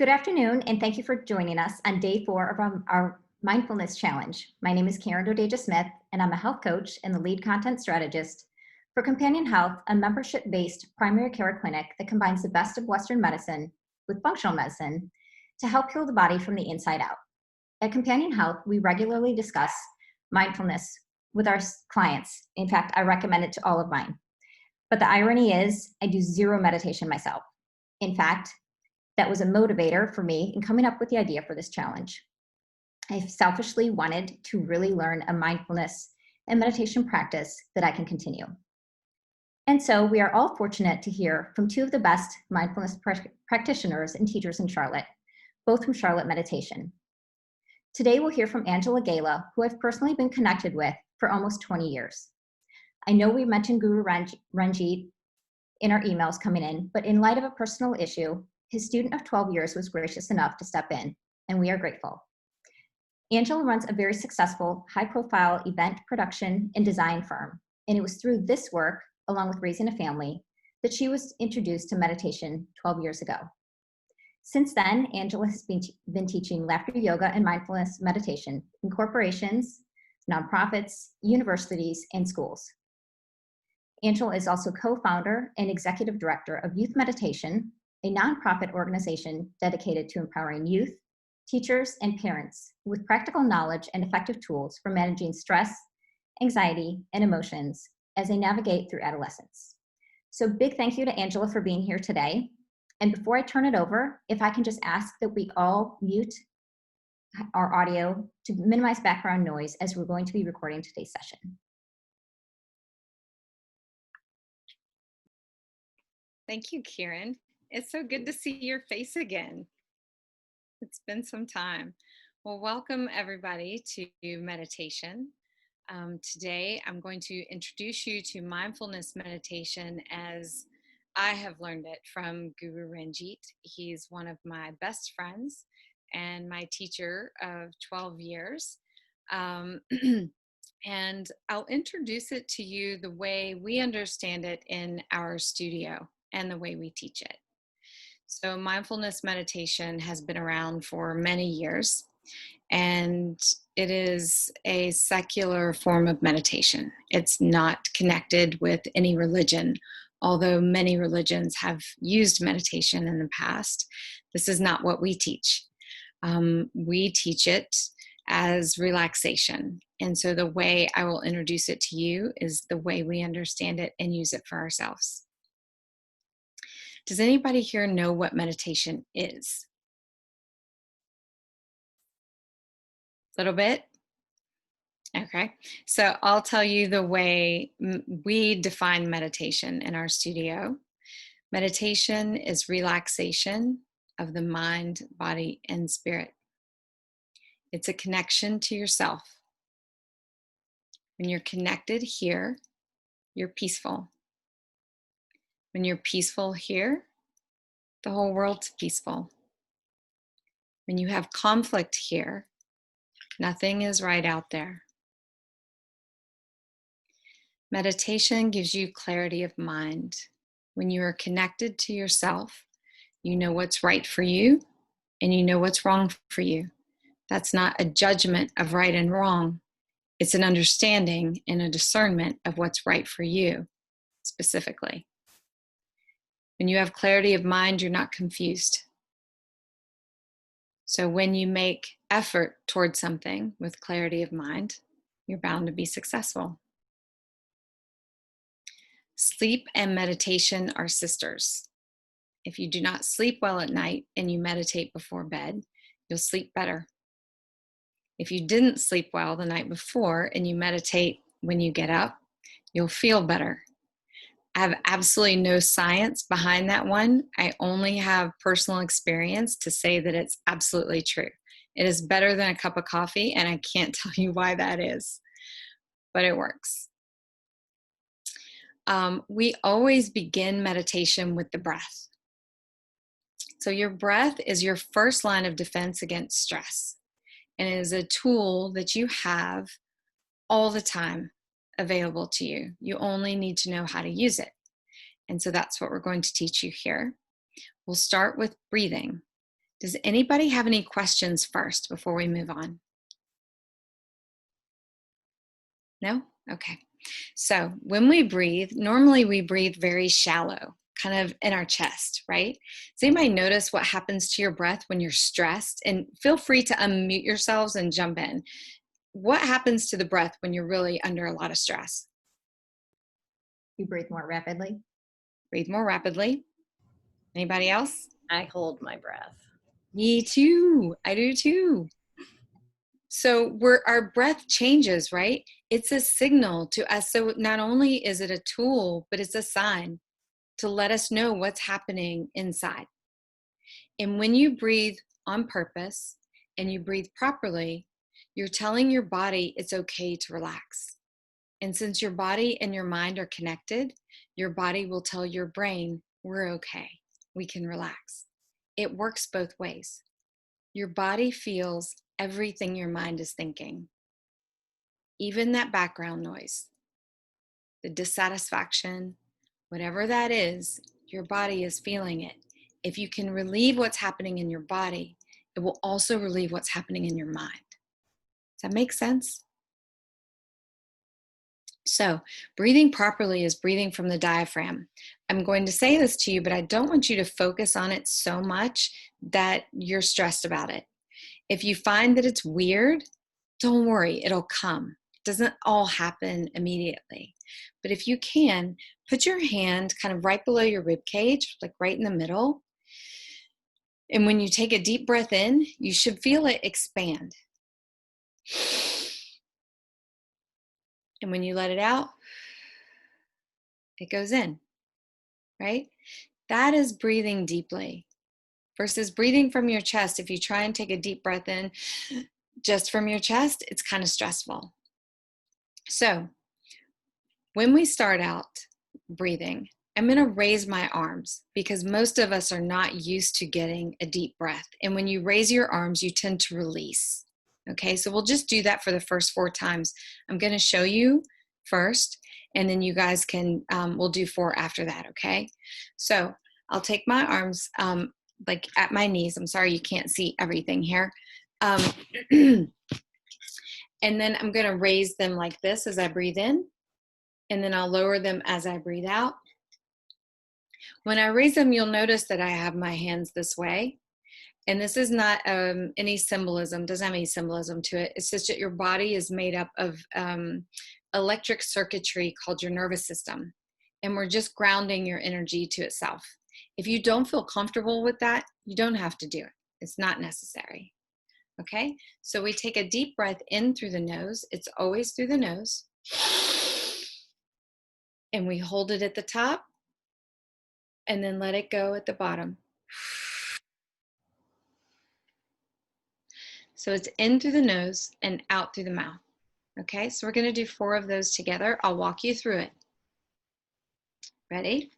Good afternoon, and thank you for joining us on day 4 of our mindfulness challenge. My name is Karen Dodeja-Smith, and I'm a health coach and the lead content strategist for Companion Health, a membership-based primary care clinic that combines the best of Western medicine with functional medicine to help heal the body from the inside out. At Companion Health, we regularly discuss mindfulness with our clients. In fact, I recommend it to all of mine. But the irony is, I do zero meditation myself. In fact, that was a motivator for me in coming up with the idea for this challenge. I selfishly wanted to really learn a mindfulness and meditation practice that I can continue. And so we are all fortunate to hear from two of the best mindfulness practitioners and teachers in Charlotte, both from Charlotte Meditation. Today we'll hear from Angela Gala, who I've personally been connected with for almost 20 years. I know we mentioned Guru Ranjit in our emails coming in, but in light of a personal issue, his student of 12 years was gracious enough to step in, and we are grateful. Angela runs a very successful, high-profile event production and design firm, and it was through this work, along with raising a family, that she was introduced to meditation 12 years ago. Since then, Angela has been teaching laughter yoga and mindfulness meditation in corporations, nonprofits, universities, and schools. Angela is also co-founder and executive director of Youth Meditation, a nonprofit organization dedicated to empowering youth, teachers, and parents with practical knowledge and effective tools for managing stress, anxiety, and emotions as they navigate through adolescence. So big thank you to Angela for being here today. And before I turn it over, if I can just ask that we all mute our audio to minimize background noise as we're going to be recording today's session. Thank you, Karen. It's so good to see your face again. It's been some time. Well, welcome everybody to meditation. Today, I'm going to introduce you to mindfulness meditation as I have learned it from Guru Ranjit. He's one of my best friends and my teacher of 12 years. And I'll introduce it to you the way we understand it in our studio and the way we teach it. So mindfulness meditation has been around for many years, and it is a secular form of meditation. It's not connected with any religion, although many religions have used meditation in the past. This is not what we teach. We teach it as relaxation. And so the way I will introduce it to you is the way we understand it and use it for ourselves. Does anybody here know what meditation is? A little bit? Okay, so I'll tell you the way we define meditation in our studio. Meditation is relaxation of the mind, body, and spirit. It's a connection to yourself. When you're connected here, you're peaceful. When you're peaceful here, the whole world's peaceful. When you have conflict here, nothing is right out there. Meditation gives you clarity of mind. When you are connected to yourself, you know what's right for you and you know what's wrong for you. That's not a judgment of right and wrong. It's an understanding and a discernment of what's right for you specifically. When you have clarity of mind, you're not confused. So when you make effort towards something with clarity of mind, you're bound to be successful. Sleep and meditation are sisters. If you do not sleep well at night and you meditate before bed, you'll sleep better. If you didn't sleep well the night before and you meditate when you get up, you'll feel better. I have absolutely no science behind that one. I only have personal experience to say that it's absolutely true. It is better than a cup of coffee, and I can't tell you why that is, but it works. We always begin meditation with the breath. So your breath is your first line of defense against stress, and it is a tool that you have all the time available to you. You only need to know how to use it. And so that's what we're going to teach you here. We'll start with breathing. Does anybody have any questions first before we move on? No? Okay. So when we breathe, normally we breathe very shallow, kind of in our chest, right? Does anybody notice what happens to your breath when you're stressed? And feel free to unmute yourselves and jump in. What happens to the breath when you're really under a lot of stress? You breathe more rapidly. Breathe more rapidly. Anybody else? I hold my breath. Me too. I do too. So our breath changes, right? It's a signal to us. So not only is it a tool, but it's a sign to let us know what's happening inside. And when you breathe on purpose and you breathe properly, you're telling your body it's okay to relax. And since your body and your mind are connected, your body will tell your brain, we're okay, we can relax. It works both ways. Your body feels everything your mind is thinking, even that background noise, the dissatisfaction, whatever that is, your body is feeling it. If you can relieve what's happening in your body, it will also relieve what's happening in your mind. Does that make sense? So, breathing properly is breathing from the diaphragm. I'm going to say this to you, but I don't want you to focus on it so much that you're stressed about it. If you find that it's weird, don't worry, it'll come. It doesn't all happen immediately. But if you can, put your hand kind of right below your rib cage, like right in the middle. And when you take a deep breath in, you should feel it expand. And when you let it out, it goes in, right? That is breathing deeply versus breathing from your chest. If you try and take a deep breath in just from your chest, it's kind of stressful. So when we start out breathing, I'm going to raise my arms because most of us are not used to getting a deep breath. And when you raise your arms, you tend to release. Okay, so we'll just do that for the first 4 times. I'm going to show you first, and then you guys can, we'll do 4 after that, okay? So I'll take my arms like at my knees. I'm sorry you can't see everything here. And then I'm going to raise them like this as I breathe in, and then I'll lower them as I breathe out. When I raise them, you'll notice that I have my hands this way. And this is not any symbolism, doesn't have any symbolism to it. It's just that your body is made up of electric circuitry called your nervous system. And we're just grounding your energy to itself. If you don't feel comfortable with that, you don't have to do it. It's not necessary. Okay? So we take a deep breath in through the nose. It's always through the nose. And we hold it at the top and then let it go at the bottom. So it's in through the nose and out through the mouth. Okay, so we're going to do 4 of those together. I'll walk you through it. Ready?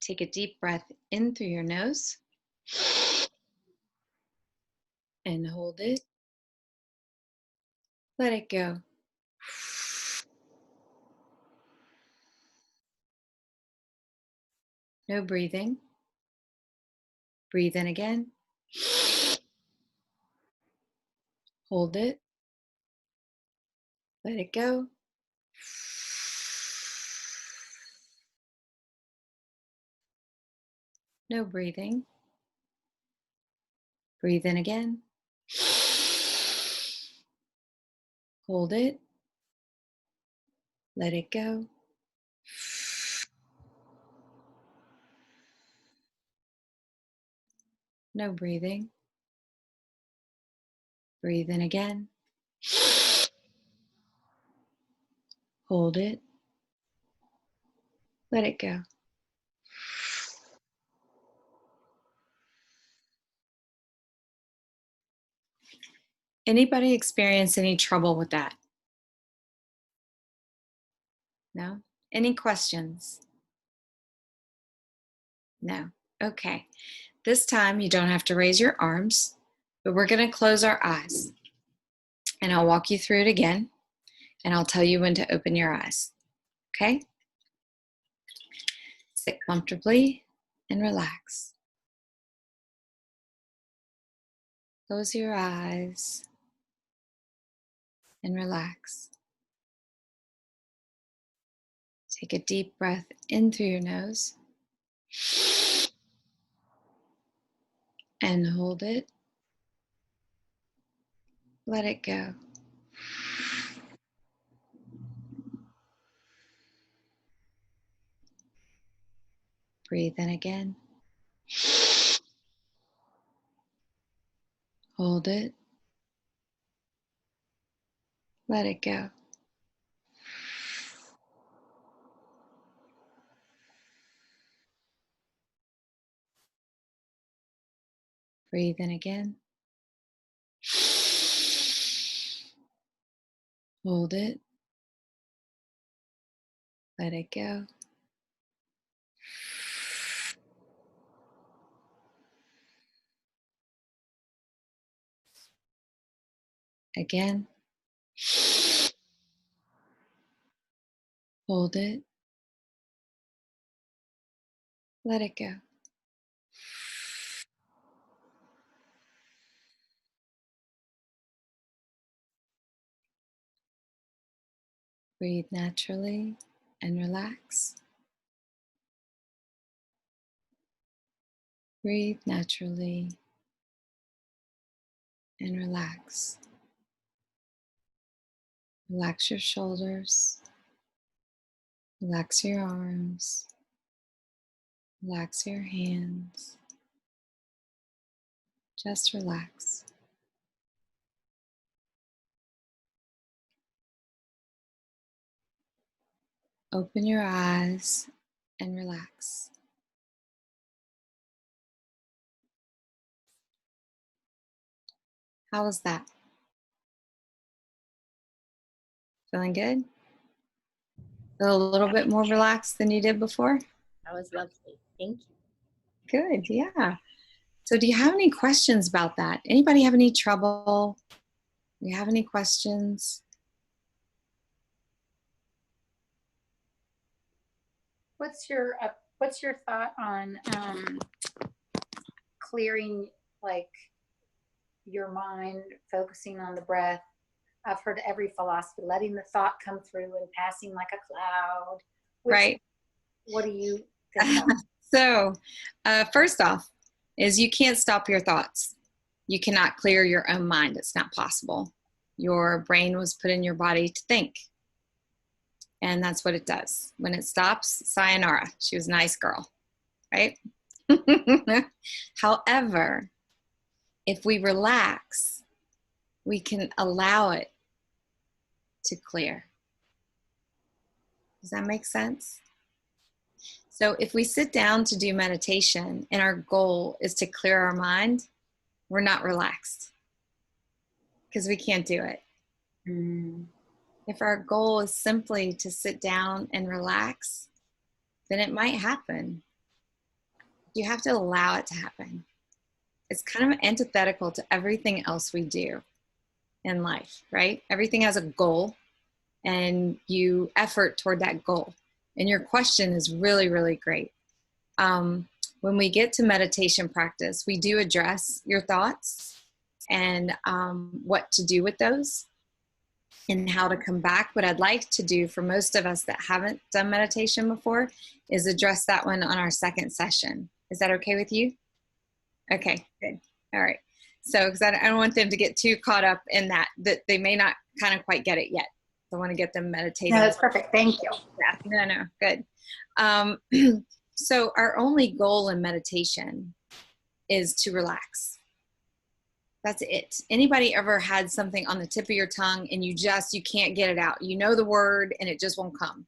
Take a deep breath in through your nose and hold it. Let it go. No breathing. Breathe in again. Hold it. Let it go. No breathing. Breathe in again. Hold it. Let it go. No breathing. Breathe in again. Hold it. Let it go. Anybody experience any trouble with that? No? Any questions? No. Okay. This time you don't have to raise your arms, but we're going to close our eyes. And I'll walk you through it again, and I'll tell you when to open your eyes. Okay? Sit comfortably and relax. Close your eyes and relax. Take a deep breath in through your nose and hold it. Let it go. Breathe in again. Hold it. Let it go. Breathe in again. Hold it. Let it go. Again. Hold it. Let it go. Breathe naturally and relax. Breathe naturally and relax. Relax your shoulders. Relax your arms. Relax your hands. Just relax. Open your eyes and relax. How was that? Feeling good? Feel a little bit more relaxed than you did before? That was lovely. Thank you. Good, yeah. So do you have any questions about that? Anybody have any trouble? Do you have any questions? What's your thought on clearing like your mind, focusing on the breath? I've heard every philosophy, letting the thought come through and passing like a cloud. Right. What do you think about? So first off is you can't stop your thoughts. You cannot clear your own mind. It's not possible. Your brain was put in your body to think. And that's what it does. When it stops, sayonara. She was a nice girl, right? However, if we relax, we can allow it to clear. Does that make sense? So if we sit down to do meditation and our goal is to clear our mind, we're not relaxed because we can't do it. If our goal is simply to sit down and relax, then it might happen. You have to allow it to happen. It's kind of antithetical to everything else we do in life, right? Everything has a goal and you effort toward that goal. And your question is really, really great. When we get to meditation practice, we do address your thoughts and what to do with those and how to come back. What I'd like to do for most of us that haven't done meditation before is address that one on our second session. Is that okay with you? Okay, good. All right. So, because I don't want them to get too caught up in that they may not kind of quite get it yet. I want to get them meditating. No, that's perfect. Thank you. Yeah, no, good. So our only goal in meditation is to relax. That's it. Anybody ever had something on the tip of your tongue and you can't get it out? You know the word and it just won't come.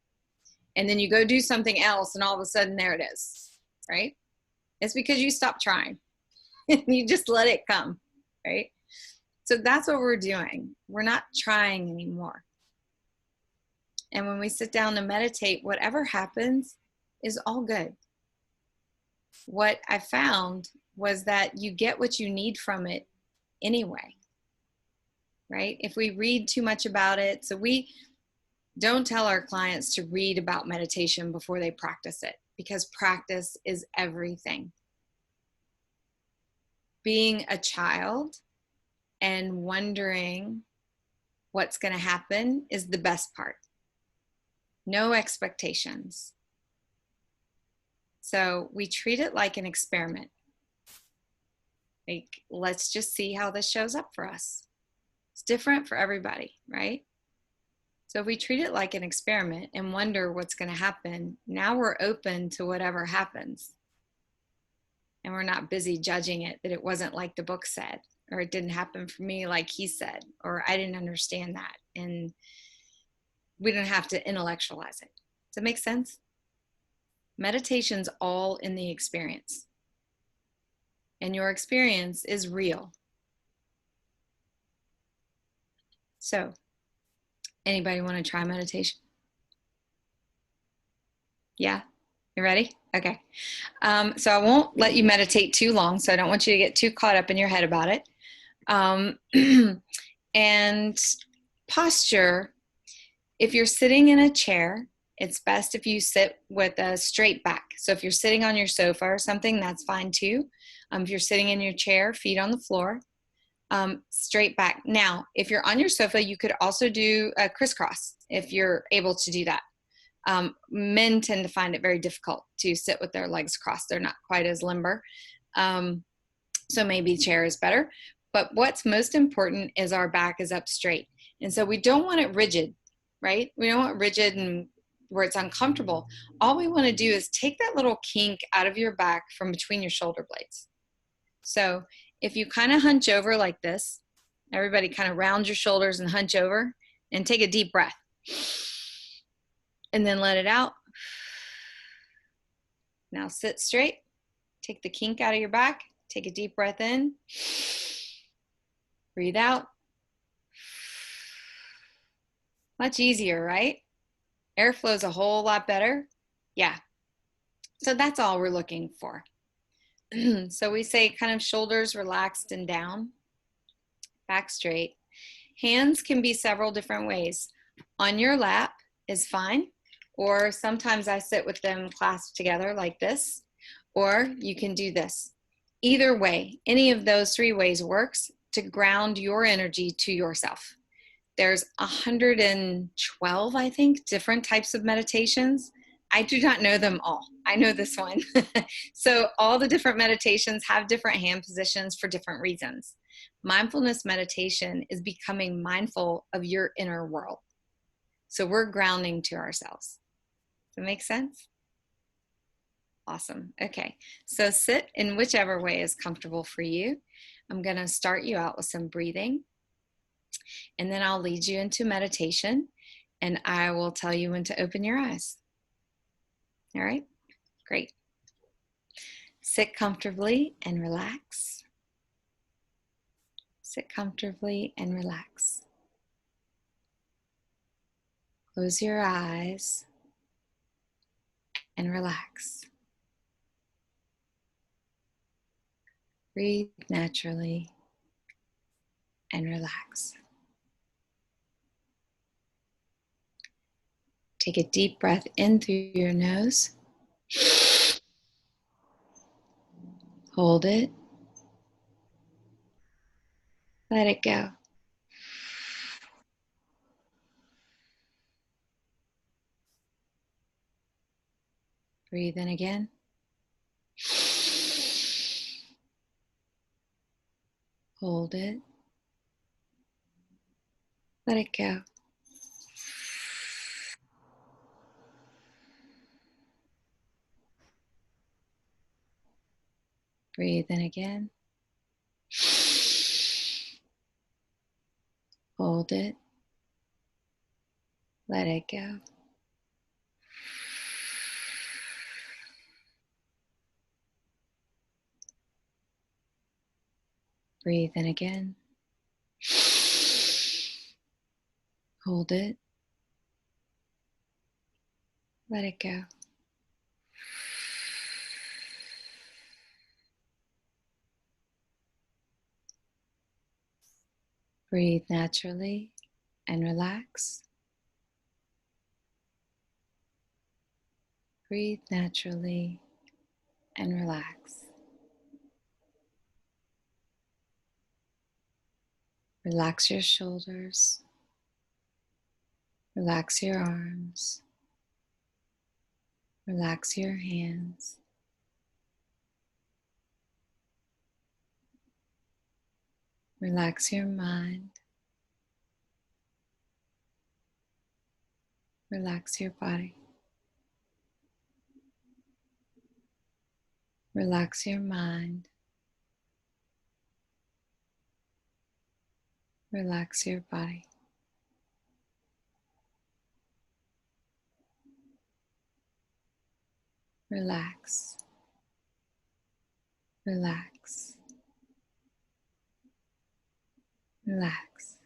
And then you go do something else and all of a sudden there it is, right? It's because you stopped trying. You just let it come, right? So that's what we're doing. We're not trying anymore. And when we sit down to meditate, whatever happens is all good. What I found was that you get what you need from it anyway, right? If we read too much about it, so we don't tell our clients to read about meditation before they practice it, because practice is everything. Being a child and wondering what's going to happen is the best part. No expectations. So we treat it like an experiment. Like, let's just see how this shows up for us. It's different for everybody, right? So if we treat it like an experiment and wonder what's going to happen, now we're open to whatever happens. And we're not busy judging it that it wasn't like the book said, or it didn't happen for me like he said, or I didn't understand that. And we don't have to intellectualize it. Does that make sense? Meditation's all in the experience. And your experience is real. So, anybody want to try meditation? Yeah? You ready? Okay. So I won't let you meditate too long, so I don't want you to get too caught up in your head about it. And posture, if you're sitting in a chair, it's best if you sit with a straight back. So if you're sitting on your sofa or something, that's fine too. If you're sitting in your chair, feet on the floor, straight back. Now, if you're on your sofa, you could also do a crisscross if you're able to do that. Men tend to find it very difficult to sit with their legs crossed. They're not quite as limber. So maybe chair is better. But what's most important is our back is up straight. And so we don't want it rigid, right? We don't want rigid and where it's uncomfortable. All we want to do is take that little kink out of your back from between your shoulder blades. So if you kind of hunch over like this, everybody kind of round your shoulders and hunch over and take a deep breath. And then let it out. Now sit straight. Take the kink out of your back. Take a deep breath in. Breathe out. Much easier, right? Airflow is a whole lot better. Yeah. So that's all we're looking for. So we say kind of shoulders relaxed and down. Back straight. Hands can be several different ways. On your lap is fine. Or sometimes I sit with them clasped together like this, or you can do this. Either way, any of those three ways works to ground your energy to yourself. There's 112, I think, different types of meditations. I do not know them all. I know this one. So all the different meditations have different hand positions for different reasons. Mindfulness meditation is becoming mindful of your inner world. So we're grounding to ourselves. Does that make sense? Awesome. Okay. So sit in whichever way is comfortable for you. I'm going to start you out with some breathing, and then I'll lead you into meditation, and I will tell you when to open your eyes. All right? Great. Sit comfortably and relax. Sit comfortably and relax. Close your eyes and relax. Breathe naturally and relax. Take a deep breath in through your nose. Hold it. Let it go. Breathe in again. Hold it. Let it go. Breathe in again. Hold it. Let it go. Breathe in again. Hold it. Let it go. Breathe naturally and relax. Breathe naturally and relax. Relax your shoulders. Relax your arms. Relax your hands. Relax your mind. Relax your body. Relax your mind. Relax your body. Relax. Relax. Relax.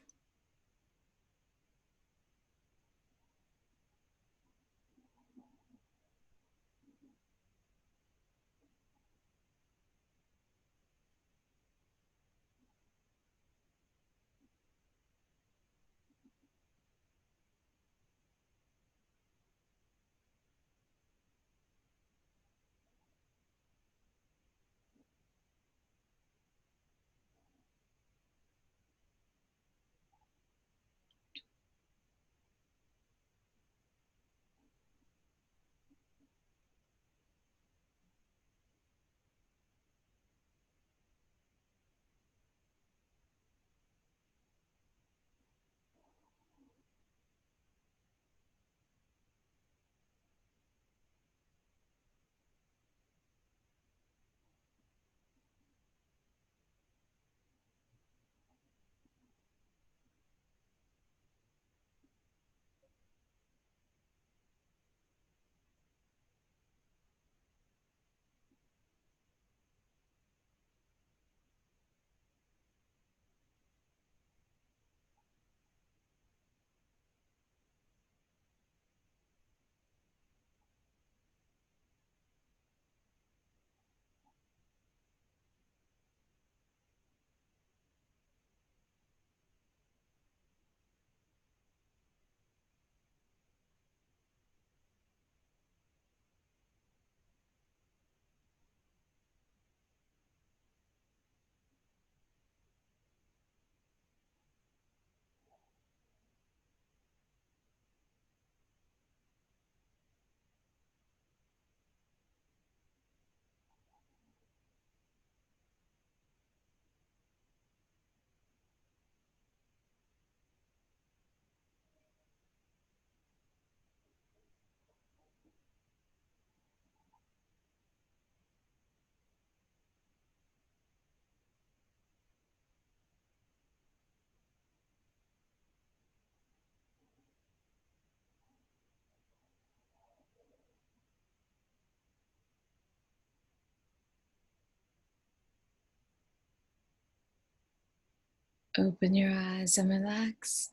Open your eyes and relax.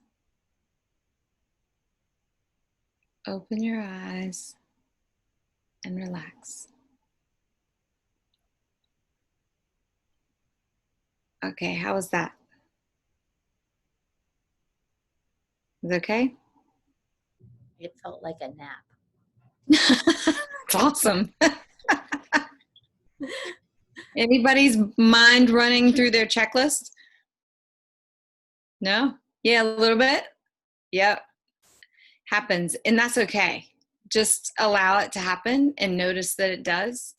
Open your eyes and relax. Okay, how was that? Is it okay? It felt like a nap. It's awesome. Anybody's mind running through their checklist? No? Yeah, a little bit? Yep. Happens. And that's okay. Just allow it to happen and notice that it does.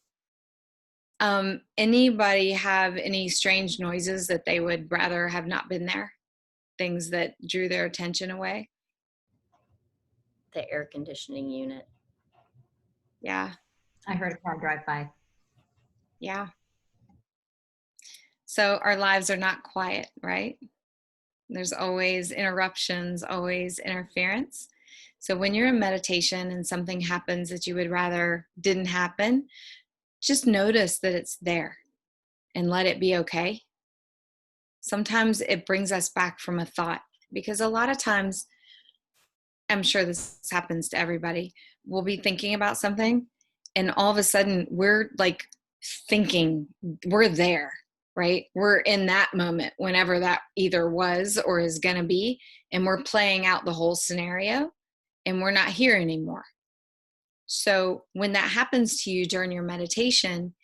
Anybody have any strange noises that they would rather have not been there? Things that drew their attention away? The air conditioning unit. Yeah. I heard a car drive by. Yeah. So our lives are not quiet, right? There's always interruptions, always interference. So when you're in meditation and something happens that you would rather didn't happen, just notice that it's there and let it be okay. Sometimes it brings us back from a thought, because a lot of times, I'm sure this happens to everybody, we'll be thinking about something and all of a sudden we're like thinking we're there, right? We're in that moment, whenever that either was or is going to be, and we're playing out the whole scenario and we're not here anymore. So when that happens to you during your meditation,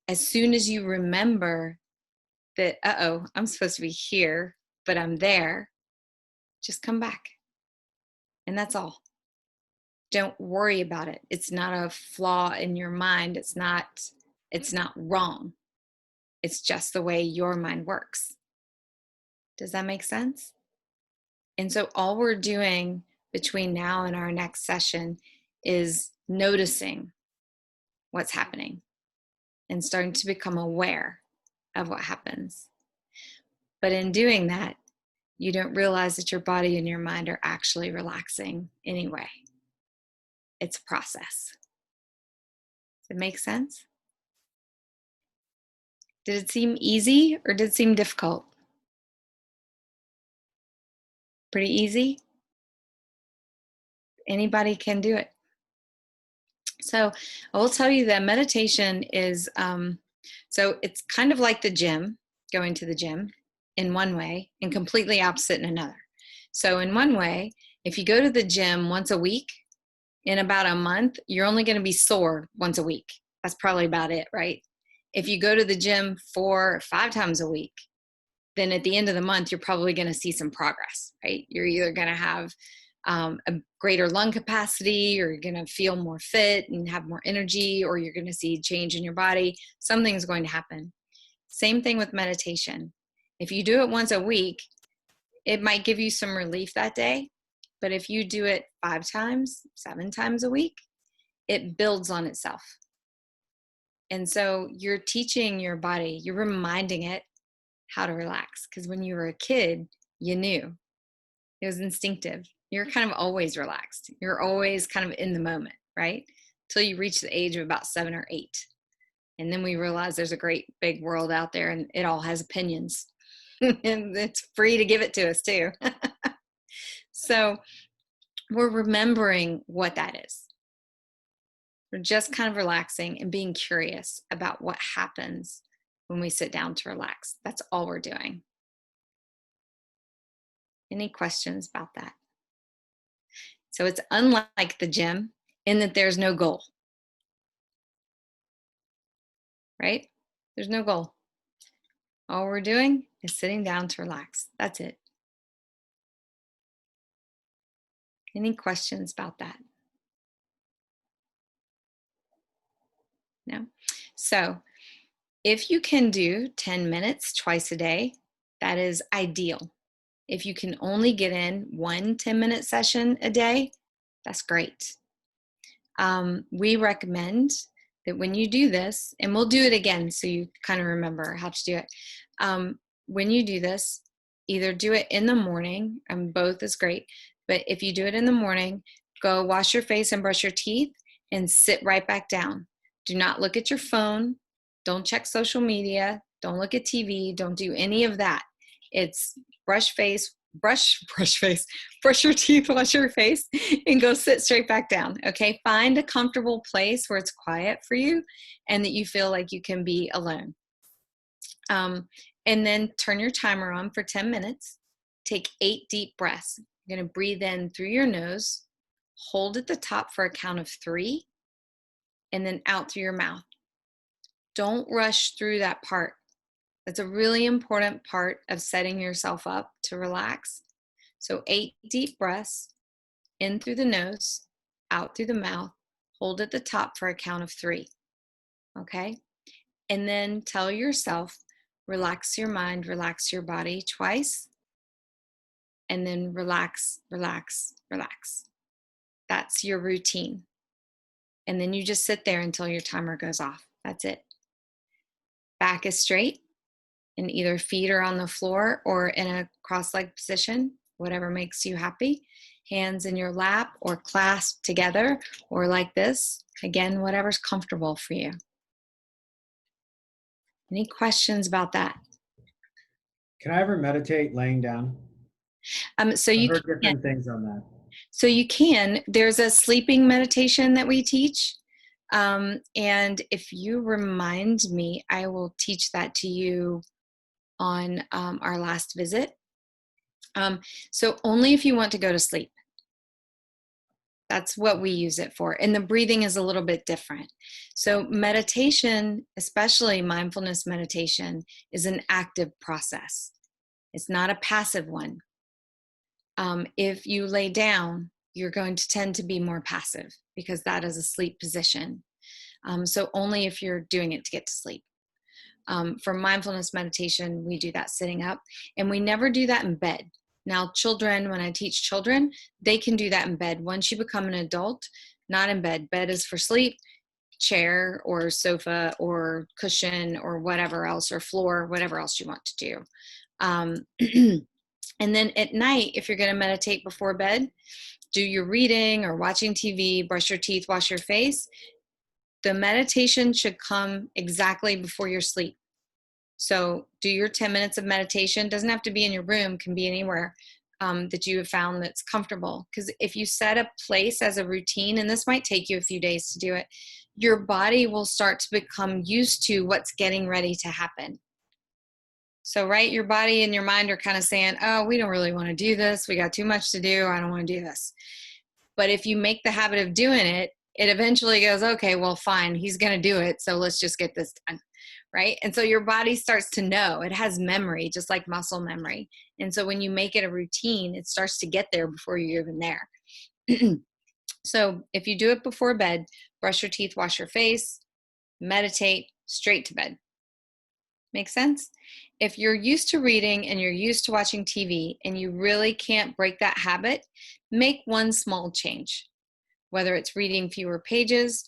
as soon as you remember that, I'm supposed to be here, but I'm there, just come back. And that's all. Don't worry about it. It's not a flaw in your mind. It's not wrong. It's just the way your mind works. Does that make sense? And so all we're doing between now and our next session is noticing what's happening and starting to become aware of what happens. But in doing that, you don't realize that your body and your mind are actually relaxing anyway. It's a process. Does it make sense? Did it seem easy or did it seem difficult? Pretty easy? Anybody can do it. So I will tell you that meditation is, so it's kind of like the gym, going to the gym in one way and completely opposite in another. So in one way, if you go to the gym once a week, in about a month, you're only going to be sore once a week. That's probably about it, right? If you go to the gym 4 or 5 times a week, then at the end of the month, you're probably going to see some progress, right? You're either going to have a greater lung capacity, or you're going to feel more fit and have more energy, or you're going to see change in your body. Something's going to happen. Same thing with meditation. If you do it once a week, it might give you some relief that day. But if you do it 5 times, 7 times a week, it builds on itself. And so you're teaching your body, you're reminding it how to relax. Because when you were a kid, you knew. It was instinctive. You're kind of always relaxed. You're always kind of in the moment, right? Till you reach the age of about 7 or 8. And then we realize there's a great big world out there and it all has opinions. And it's free to give it to us too. So we're remembering what that is. We're just kind of relaxing and being curious about what happens when we sit down to relax. That's all we're doing. Any questions about that? So it's unlike the gym in that there's no goal, right? There's no goal. All we're doing is sitting down to relax. That's it. Any questions about that? No? So if you can do 10 minutes twice a day, that is ideal. If you can only get in 1 10-minute session a day, that's great. We recommend that when you do this, and we'll do it again so you kind of remember how to do it. When you do this, either do it in the morning, and both is great, but if you do it in the morning, go wash your face and brush your teeth and sit right back down. Do not look at your phone. Don't check social media. Don't look at TV. Don't do any of that. It's brush your teeth, wash your face, and go sit straight back down. Okay. Find a comfortable place where it's quiet for you and that you feel like you can be alone. And then turn your timer on for 10 minutes. Take 8 deep breaths. You're going to breathe in through your nose, hold at the top for a count of 3, and then out through your mouth. Don't rush through that part. That's a really important part of setting yourself up to relax. So 8 deep breaths, in through the nose, out through the mouth, hold at the top for a count of 3. Okay? And then tell yourself, relax your mind, relax your body twice, and then relax, relax, relax. That's your routine. And then you just sit there until your timer goes off. That's it. Back is straight, and either feet are on the floor or in a cross-legged position, whatever makes you happy. Hands in your lap or clasped together or like this. Again, whatever's comfortable for you. Any questions about that? Can I ever meditate laying down? So I've you heard can. different things on that. So you can. There's a sleeping meditation that we teach. And if you remind me, I will teach that to you on our last visit. So only if you want to go to sleep. That's what we use it for. And the breathing is a little bit different. So meditation, especially mindfulness meditation, is an active process. It's not a passive one. If you lay down, you're going to tend to be more passive because that is a sleep position. So only if you're doing it to get to sleep. For mindfulness meditation, we do that sitting up, and we never do that in bed. Now, children, when I teach children, they can do that in bed. Once you become an adult, not in bed. Bed is for sleep, chair or sofa or cushion or whatever else, or floor, whatever else you want to do. And then at night, if you're going to meditate before bed, do your reading or watching TV, brush your teeth, wash your face. The meditation should come exactly before your sleep. So do your 10 minutes of meditation. Doesn't have to be in your room, can be anywhere that you have found that's comfortable. Because if you set a place as a routine, and this might take you a few days to do it, your body will start to become used to what's getting ready to happen. So, right, your body and your mind are kind of saying, oh, we don't really want to do this. We got too much to do. I don't want to do this. But if you make the habit of doing it, it eventually goes, okay, well, fine, he's going to do it. So let's just get this done, right? And so your body starts to know. It has memory, just like muscle memory. And so when you make it a routine, it starts to get there before you're even there. So if you do it before bed, brush your teeth, wash your face, meditate, straight to bed. Make sense? If you're used to reading and you're used to watching TV and you really can't break that habit, make one small change, whether it's reading fewer pages,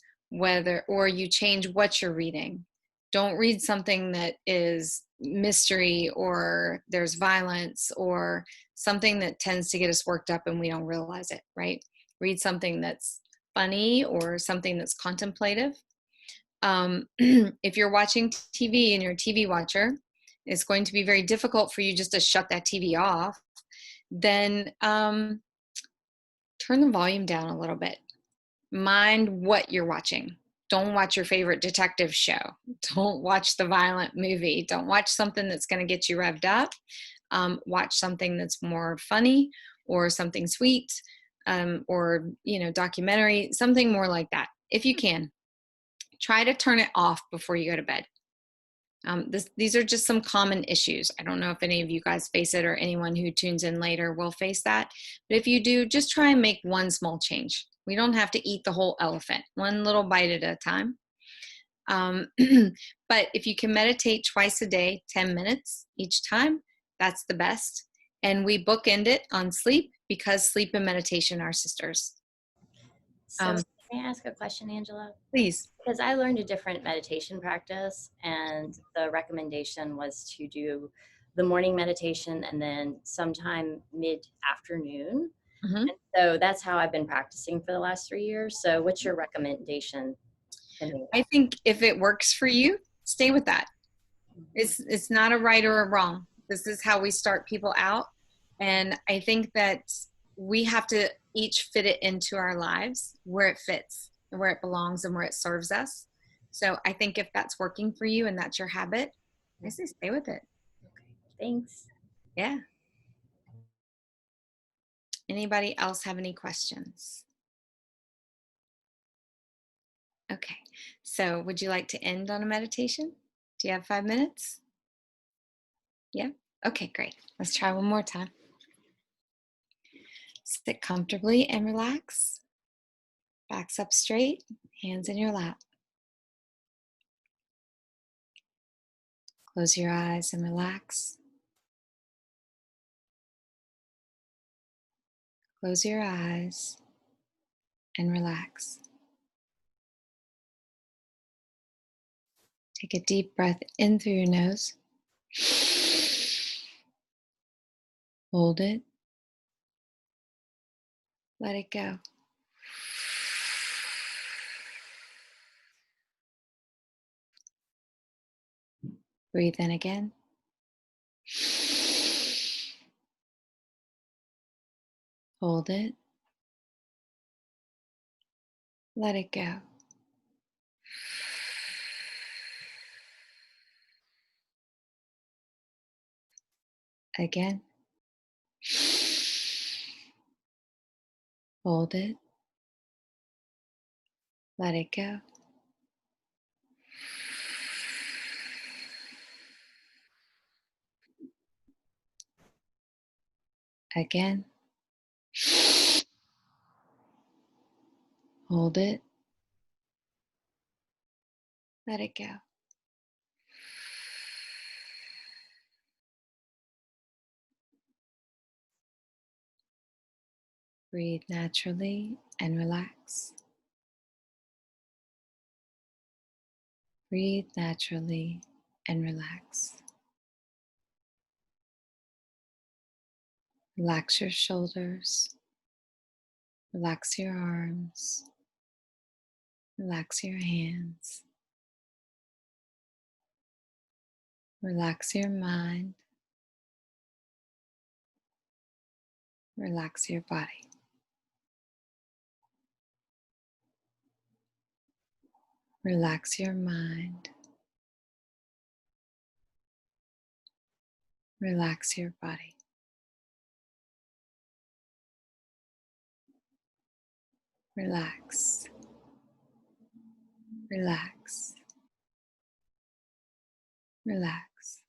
or you change what you're reading. Don't read something that is mystery or there's violence or something that tends to get us worked up and we don't realize it, right? Read something that's funny or something that's contemplative. If you're watching TV and you're a TV watcher, it's going to be very difficult for you just to shut that TV off. Then turn the volume down a little bit. Mind what you're watching. Don't watch your favorite detective show. Don't watch the violent movie. Don't watch something that's going to get you revved up. Watch something that's more funny or something sweet, or documentary, something more like that. If you can, try to turn it off before you go to bed. These are just some common issues. I don't know if any of you guys face it or anyone who tunes in later will face that. But if you do, just try and make one small change. We don't have to eat the whole elephant, one little bite at a time. But if you can meditate twice a day, 10 minutes each time, that's the best. And we bookend it on sleep because sleep and meditation are sisters. So can I ask a question, Angela? Please. Because I learned a different meditation practice, and the recommendation was to do the morning meditation and then sometime mid-afternoon. Mm-hmm. And so that's how I've been practicing for the last 3 years. So what's your recommendation to me? I think if it works for you, stay with that. It's not a right or a wrong. This is how we start people out. And I think that we have to each fit it into our lives where it fits, where it belongs, and where it serves us. So I think if that's working for you and that's your habit, I say stay with it. Okay, thanks. Yeah. Anybody else have any questions? Okay. So would you like to end on a meditation? Do you have 5 minutes? Yeah? Okay, great. Let's try one more time. Sit comfortably and relax. Backs up straight, hands in your lap. Close your eyes and relax. Close your eyes and relax. Take a deep breath in through your nose. Hold it. Let it go. Breathe in again. Hold it. Let it go. Again. Hold it. Let it go. Again. Hold it. Let it go. Breathe naturally and relax. Breathe naturally and relax. Relax your shoulders. Relax your arms. Relax your hands. Relax your mind. Relax your body. Relax your mind. Relax your body. Relax. Relax. Relax.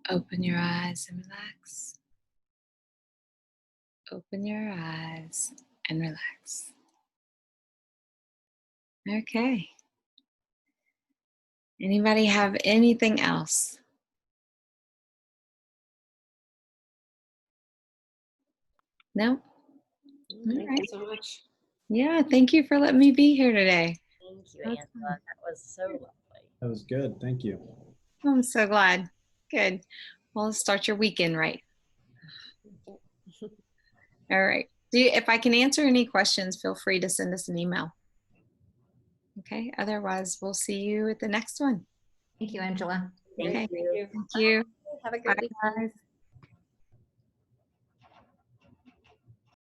Open your eyes and relax. Open your eyes and relax. Okay. Anybody have anything else? No? Thank you so much. Yeah, thank you for letting me be here today. Thank you, That's Angela. That was so lovely. That was good. Thank you. I'm so glad. Good. Well, start your weekend right. All right. If I can answer any questions, feel free to send us an email. Okay. Otherwise, we'll see you at the next one. Thank you, Angela. Thank Okay. you. Thank you. Thank you. Have a great Bye, week. guys.